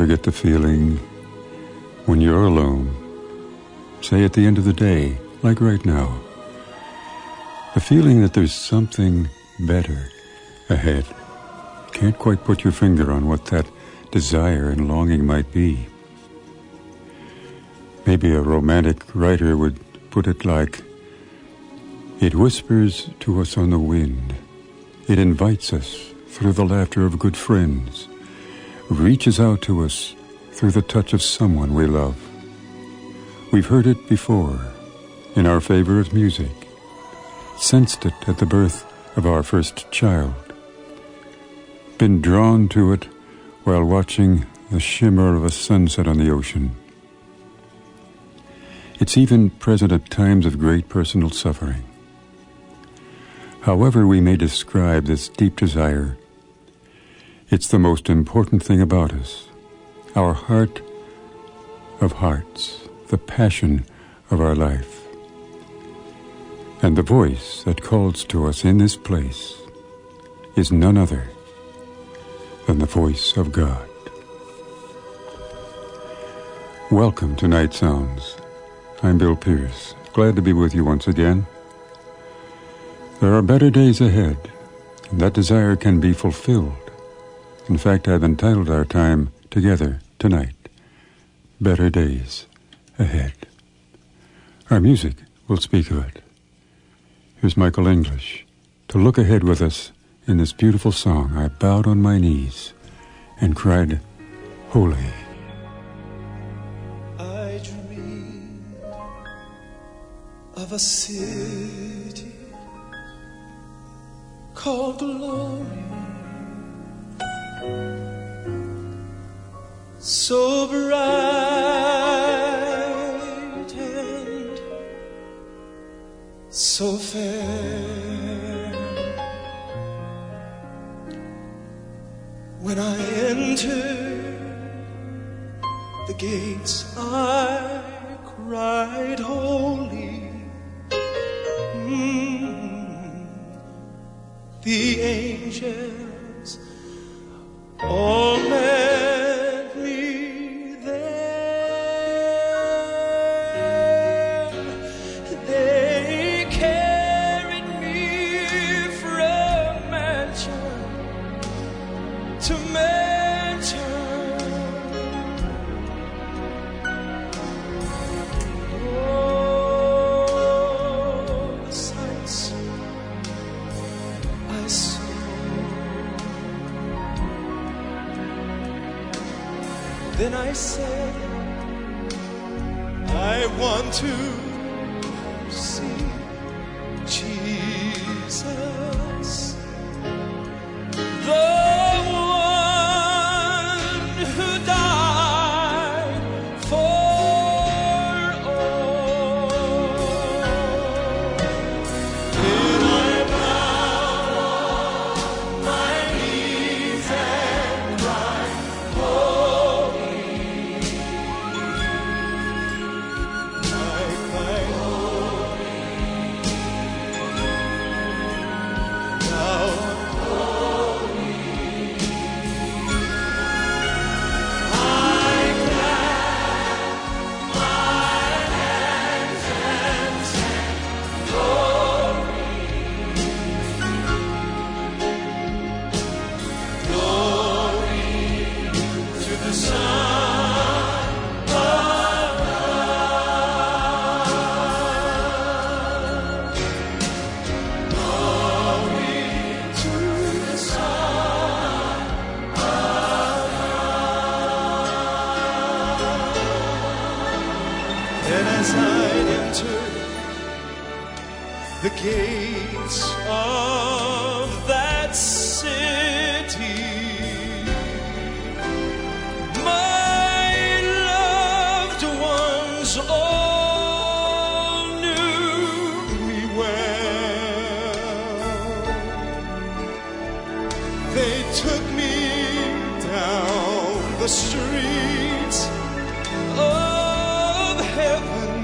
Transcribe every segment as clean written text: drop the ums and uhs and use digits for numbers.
ever get the feeling when you're alone, say at the end of the day, like right now, the feeling that there's something better ahead? Can't quite put your finger on what that desire and longing might be. Maybe a romantic writer would put it like, it whispers to us on the wind. It invites us through the laughter of good friends, reaches out to us through the touch of someone we love. We've heard it before in our favorite music, sensed it at the birth of our first child, been drawn to it while watching the shimmer of a sunset on the ocean. It's even present at times of great personal suffering. However we may describe this deep desire, it's the most important thing about us, our heart of hearts, the passion of our life. And the voice that calls to us in this place is none other than the voice of God. Welcome to Nightsounds. I'm Bill Pearce, glad to be with you once again. There are better days ahead, and that desire can be fulfilled. In fact, I've entitled our time together tonight, Better Days Ahead. Our music will speak of it. Here's Michael English to look ahead with us in this beautiful song. I bowed on my knees and cried, Holy. I dreamed of a city called glory, so bright and so fair. When I entered the gates, I cried, Holy. The angels all met me there. They carried me from mansion to mansion. Oh, the sights I saw. Then I said, I want to see Jesus, the one who died for all. Then I bowed on my knees and cried, Holy. I cried, Holy. Thou holy. I clapped my hands and sang, Glory, glory to the Son of God. Glory to the Son of God. And as I entered the gates of that city, my loved ones all knew me well. They took me down the streets of heaven.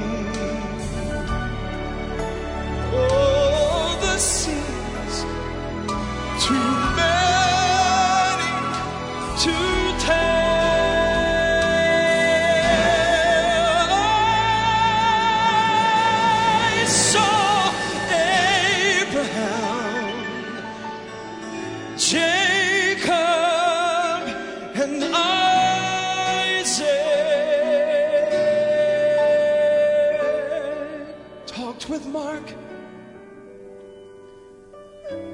Oh, the scenes to Mark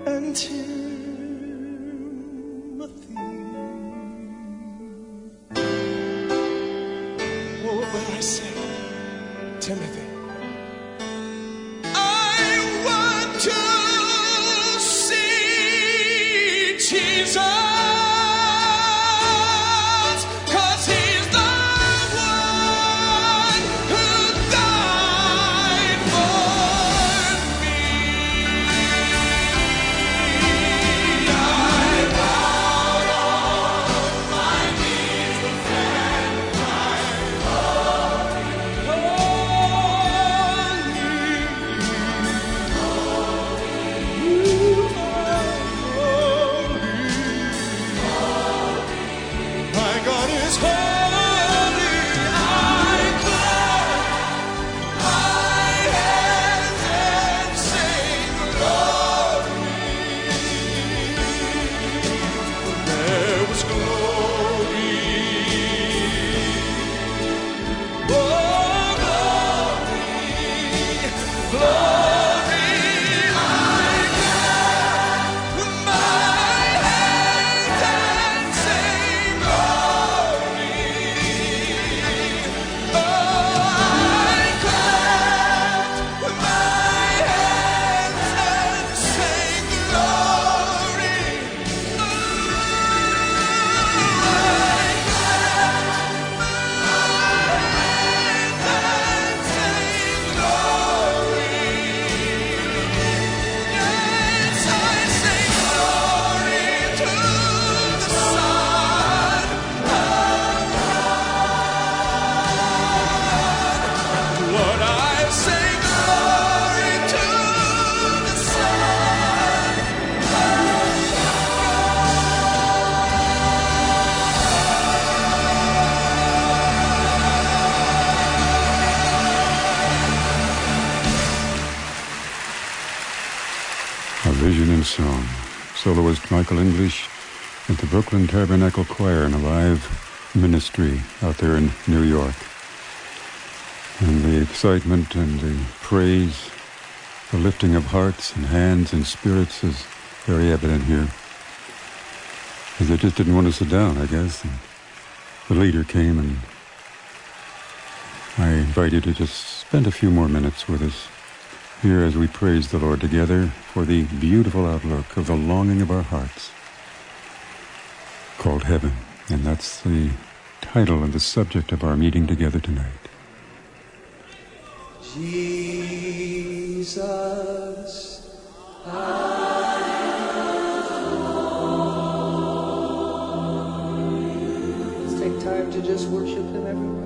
and Timothy. What will I say, Timothy? I want to see Jesus. Vision in Song, soloist Michael English at the Brooklyn Tabernacle Choir in a live ministry out there in New York. And the excitement and the praise, the lifting of hearts and hands and spirits is very evident here. Because they just didn't want to sit down, I guess. And the leader came, and I invite you to just spend a few more minutes with us here as we praise the Lord together for the beautiful outlook of the longing of our hearts called heaven. And that's the title and the subject of our meeting together tonight. Jesus, let's take time to just worship Him, everyone.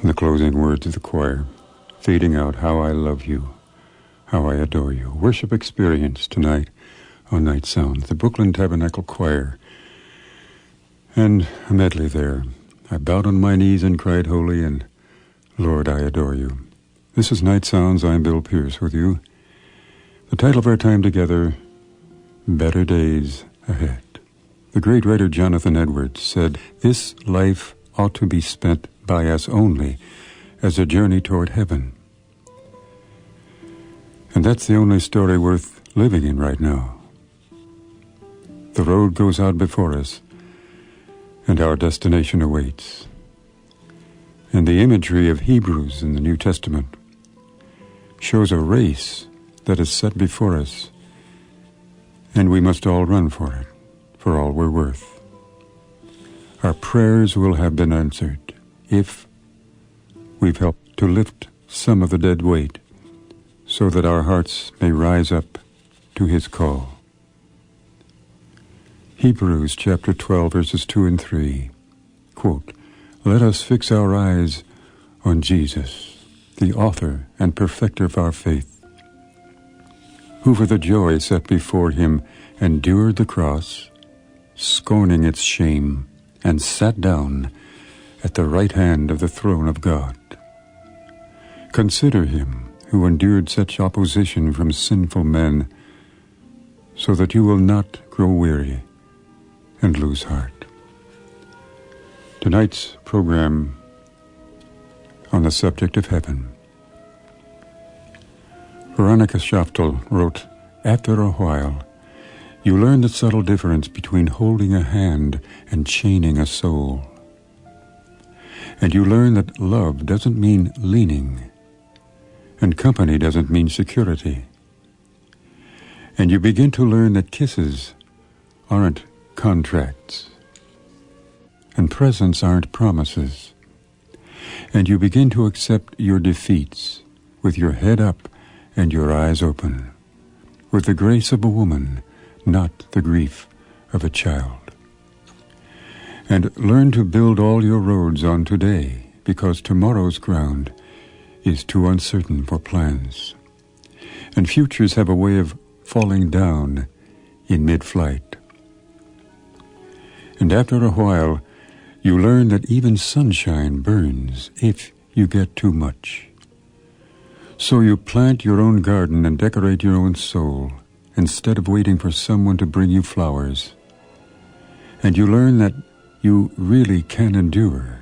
The closing words of the choir, fading out, how I love you, how I adore you. Worship experience tonight on Nightsounds, the Brooklyn Tabernacle Choir. And a medley there. I bowed on my knees and cried holy, and Lord, I adore you. This is Nightsounds. I'm Bill Pearce with you. The title of our time together, Better Days Ahead. The great writer Jonathan Edwards said, "This life ought to be spent by us only as a journey toward heaven." And that's the only story worth living in right now. The road goes out before us, and our destination awaits. And the imagery of Hebrews in the New Testament shows a race that is set before us, and we must all run for it, for all we're worth. Our prayers will have been answered if we've helped to lift some of the dead weight so that our hearts may rise up to his call. Hebrews chapter 12, verses 2 and 3, quote, "Let us fix our eyes on Jesus, the author and perfecter of our faith, who for the joy set before him endured the cross, scorning its shame, and sat down at the right hand of the throne of God. Consider him who endured such opposition from sinful men, so that you will not grow weary and lose heart." Tonight's program on the subject of heaven. Veronica Schaftel wrote, "After a while, you learn the subtle difference between holding a hand and chaining a soul. And you learn that love doesn't mean leaning, and company doesn't mean security. And you begin to learn that kisses aren't contracts, and presents aren't promises. And you begin to accept your defeats with your head up and your eyes open, with the grace of a woman, not the grief of a child. And learn to build all your roads on today, because tomorrow's ground is too uncertain for plans. And futures have a way of falling down in mid-flight. And after a while, you learn that even sunshine burns if you get too much. So you plant your own garden and decorate your own soul, instead of waiting for someone to bring you flowers. And you learn that you really can endure,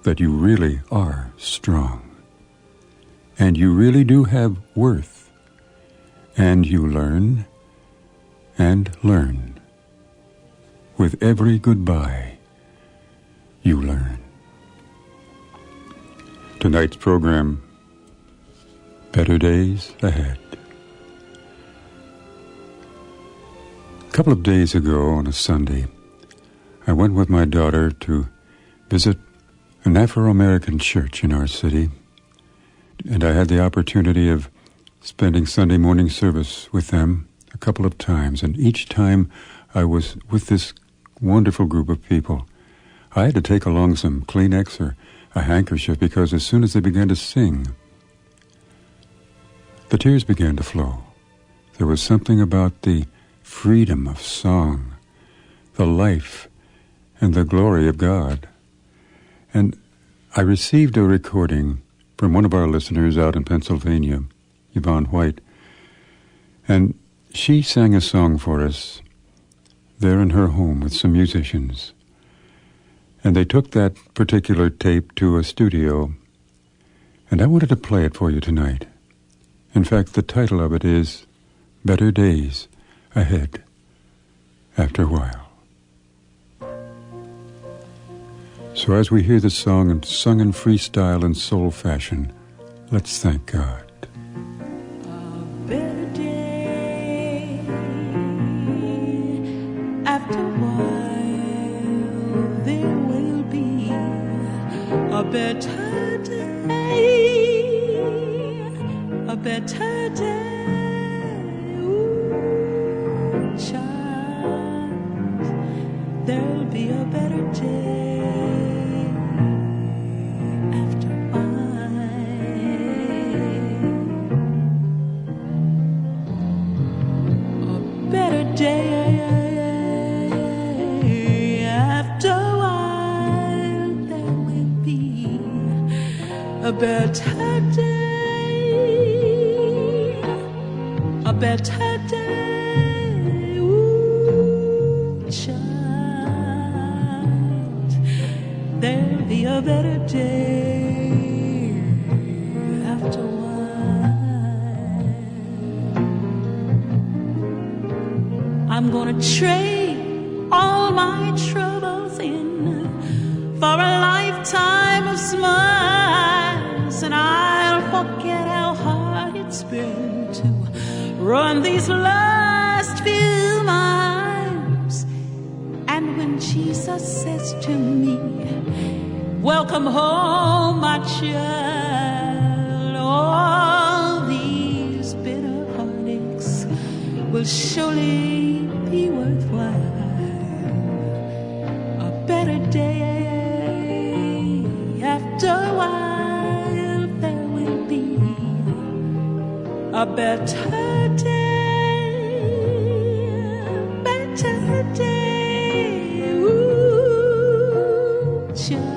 that you really are strong, and you really do have worth. And you learn and learn. With every goodbye, you learn. Tonight's program, Better Days Ahead. A couple of days ago on a Sunday, I went with my daughter to visit an Afro-American church in our city, and I had the opportunity of spending Sunday morning service with them a couple of times, and each time I was with this wonderful group of people, I had to take along some Kleenex or a handkerchief, because as soon as they began to sing, the tears began to flow. There was something about the freedom of song, the life and the glory of God. And I received a recording from one of our listeners out in Pennsylvania, Yvonne White, and she sang a song for us there in her home with some musicians. And they took that particular tape to a studio, and I wanted to play it for you tonight. In fact, the title of it is Better Days Ahead After a While. So as we hear the song and sung in freestyle and soul fashion, let's thank God. A better day after a while, there will be a better day, a better day. Ooh, child, there'll be a better day. Day after a while, there will be a better day, a better day. Ooh, child, there'll be a better day after a while. I'm gonna trade all my troubles in for a lifetime of smiles, and I'll forget how hard it's been to run these last few miles. And when Jesus says to me, welcome home, my child, all these bitter heartaches will surely be worthwhile. A better day after a while, there will be a better day, ooh, child,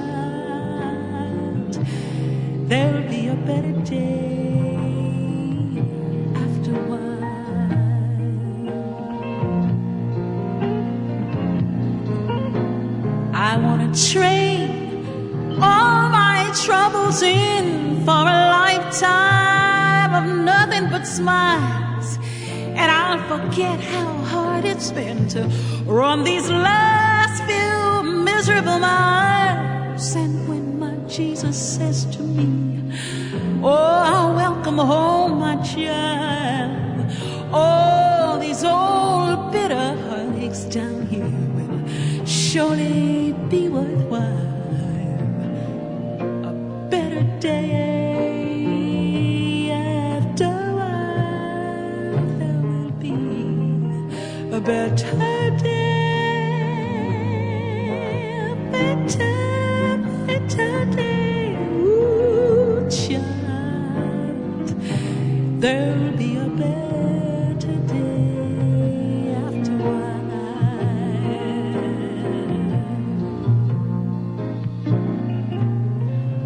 there'll be a better day after a while. I want to trade all my troubles in for a lifetime of nothing but smiles, and I'll forget how hard it's been to run these last few miserable miles. And when my Jesus says to me, oh, welcome home, my child, all these old bitter heartaches down here will surely be worthwhile. A better day after a while, there will be a better day, better day, ooh, child, there'll be a better day after a while.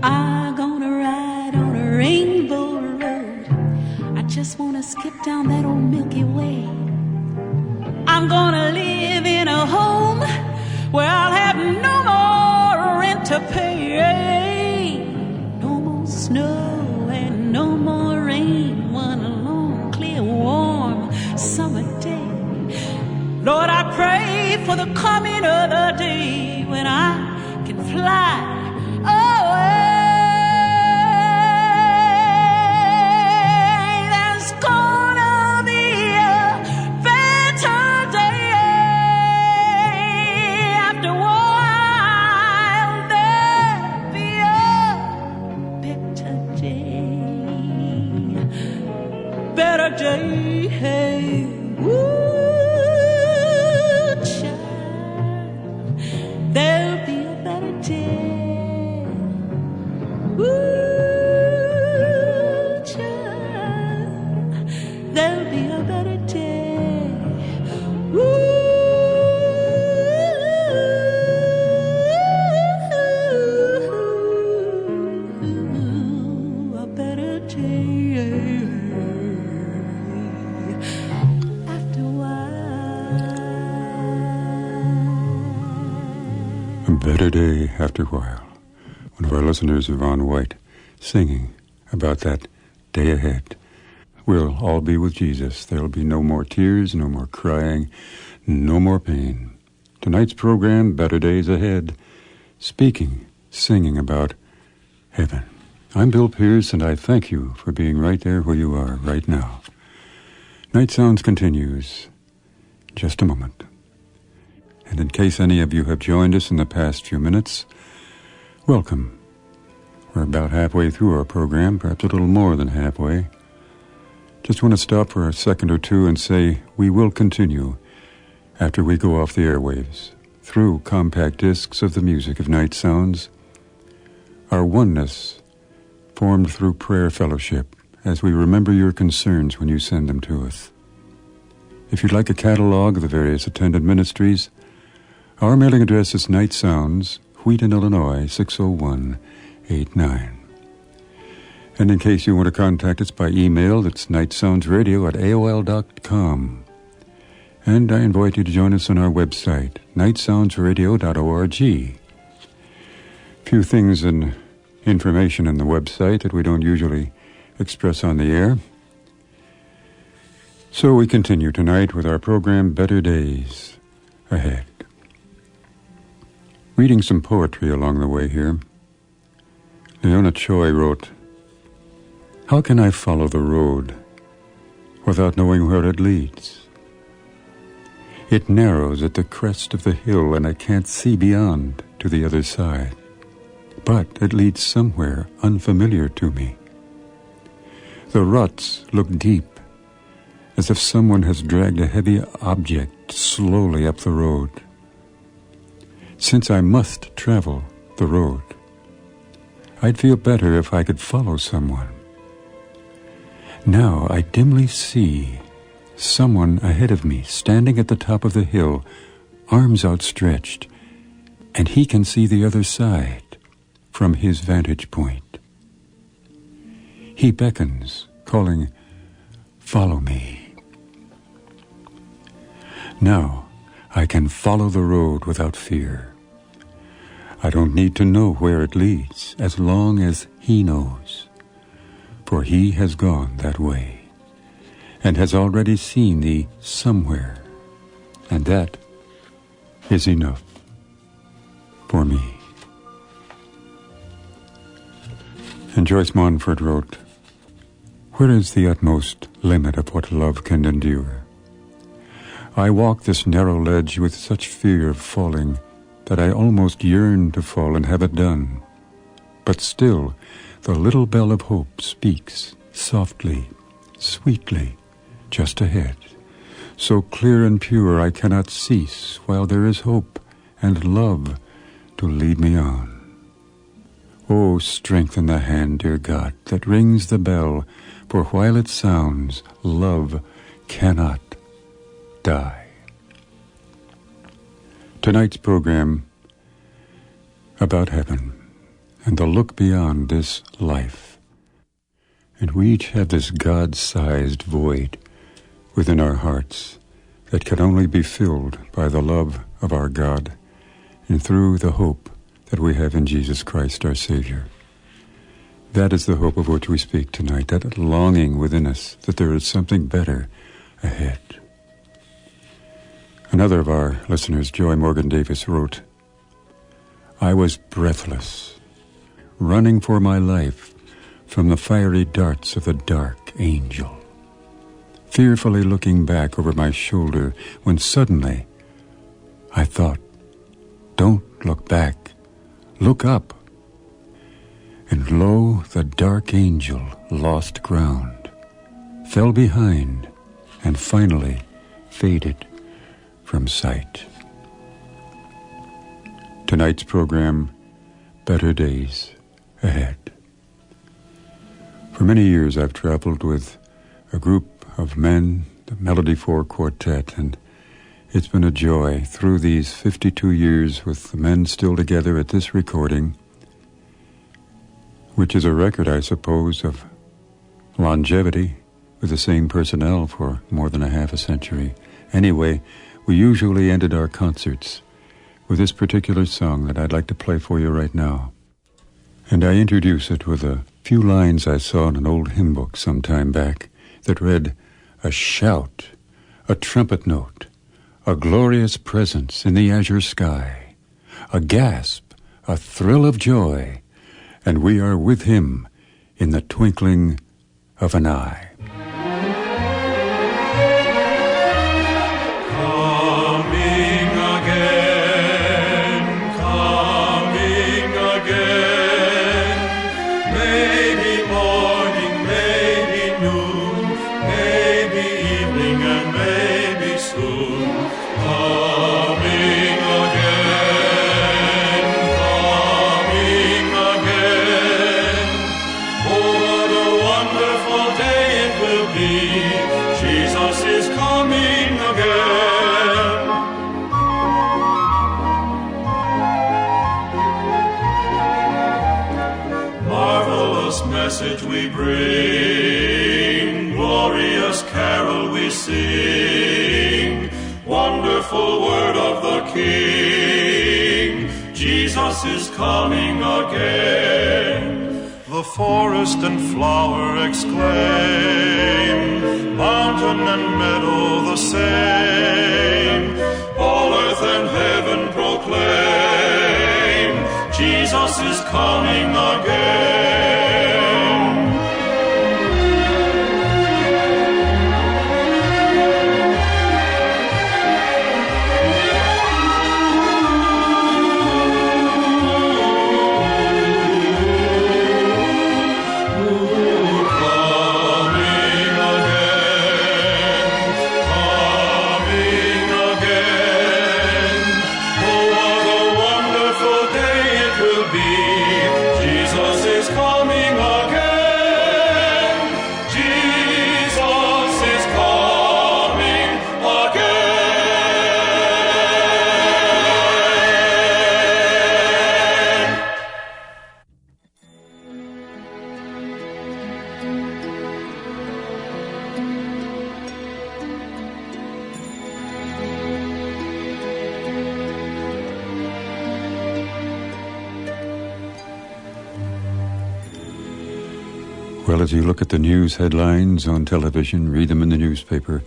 I'm gonna ride on a rainbow road, I just wanna skip down that old Milky Way. I'm gonna live in a home where I'll have no more rent to pay, no more snow and no more rain, one long, clear, warm summer day. Lord, I pray for the coming of the day when I can fly away. There's gonna be a better day after a while. There'll be a better day, ooh, child, there'll be a better day, ooh, child, there'll be a better day, ooh. Better day after a while. One of our listeners, Yvonne White, singing about that day ahead. We'll all be with Jesus. There'll be no more tears, no more crying, no more pain. Tonight's program, Better Days Ahead, speaking, singing about heaven. I'm Bill Pearce, and I thank you for being right there where you are right now. Nightsounds continues in just a moment. And in case any of you have joined us in the past few minutes, welcome. We're about halfway through our program, perhaps a little more than halfway. Just want to stop for a second or two and say we will continue after we go off the airwaves through compact discs of the music of Nightsounds. Our oneness formed through prayer fellowship as we remember your concerns when you send them to us. If you'd like a catalog of the various attendant ministries, our mailing address is Nightsounds, Wheaton, Illinois, 60189. And in case you want to contact us by email, it's nightsoundsradio@aol.com. And I invite you to join us on our website, nightsoundsradio.org. Few things and information in the website that we don't usually express on the air. So we continue tonight with our program, Better Days Ahead. Reading some poetry along the way here, Leona Choi wrote, "How can I follow the road without knowing where it leads? It narrows at the crest of the hill, and I can't see beyond to the other side. But it leads somewhere unfamiliar to me. The ruts look deep, as if someone has dragged a heavy object slowly up the road. Since I must travel the road, I'd feel better if I could follow someone. Now I dimly see someone ahead of me, standing at the top of the hill, arms outstretched, and he can see the other side from his vantage point. He beckons, calling, 'Follow me.' Now I can follow the road without fear. I don't need to know where it leads, as long as he knows, for he has gone that way and has already seen the somewhere, and that is enough for me." And Joyce Montfort wrote, "Where is the utmost limit of what love can endure? I walk this narrow ledge with such fear of falling that I almost yearn to fall and have it done. But still the little bell of hope speaks softly, sweetly, just ahead, so clear and pure I cannot cease while there is hope and love to lead me on. Oh, strengthen the hand, dear God, that rings the bell, for while it sounds, love cannot die." Tonight's program about heaven and the look beyond this life. And we each have this God-sized void within our hearts that can only be filled by the love of our God and through the hope that we have in Jesus Christ, our Savior. That is the hope of which we speak tonight, that longing within us that there is something better ahead. Another of our listeners, Joy Morgan Davis, wrote, "I was breathless, running for my life from the fiery darts of the dark angel, fearfully looking back over my shoulder, when suddenly I thought, 'Don't look back, look up.' And lo, the dark angel lost ground, fell behind, and finally faded from sight." Tonight's program, Better Days Ahead. For many years I've traveled with a group of men, the Melody 4 Quartet, and it's been a joy through these 52 years with the men still together at this recording, which is a record, I suppose, of longevity with the same personnel for more than a half a century. Anyway, we usually ended our concerts with this particular song that I'd like to play for you right now. And I introduce it with a few lines I saw in an old hymn book some time back that read, "A shout, a trumpet note, a glorious presence in the azure sky, a gasp, a thrill of joy, and we are with him in the twinkling of an eye." Message we bring, glorious carol we sing, wonderful word of the King, Jesus is coming again. The forest and flower exclaim, mountain and meadow the same, all earth and heaven proclaim, is coming again. Well, as you look at the news headlines on television, read them in the newspaper,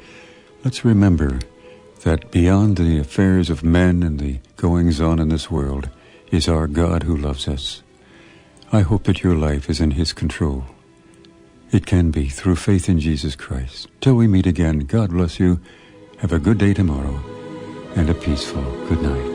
let's remember that beyond the affairs of men and the goings-on in this world is our God who loves us. I hope that your life is in His control. It can be through faith in Jesus Christ. Till we meet again, God bless you. Have a good day tomorrow and a peaceful good night.